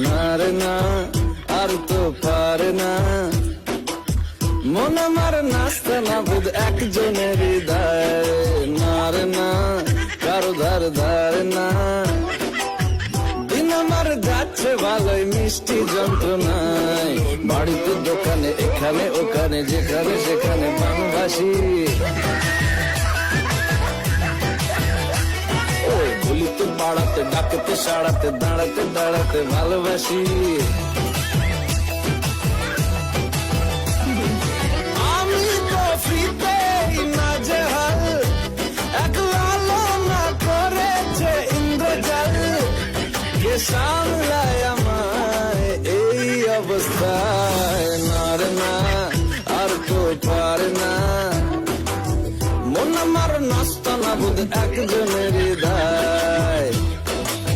না রে না, আর তো পারে না, মন আমার নাস্তা না বুধ একজনের হৃদয়। না রে না, কারো ধার ধার না, দিন আমার যাচ্ছে ভালোই মিষ্টি যন্ত্রণায়। বাড়িতে দোকানে এখানে ওখানে যেখানে সেখানে বাংলাভাষী। ভুলিতে পাড়াতে ডাকতে সাড়াতে দাঁড়াতে দাঁড়াতে ভালোবাসি। আমি তো ফ্রিতেই নাজেহাল, একলা না করেছে ইন্দ্রজাল। কে সামলায় আমায় এই অবস্থায়। না রে না, আর তো পারে না, মন আমার নষ্ট না বুধ একজনের হৃদয়।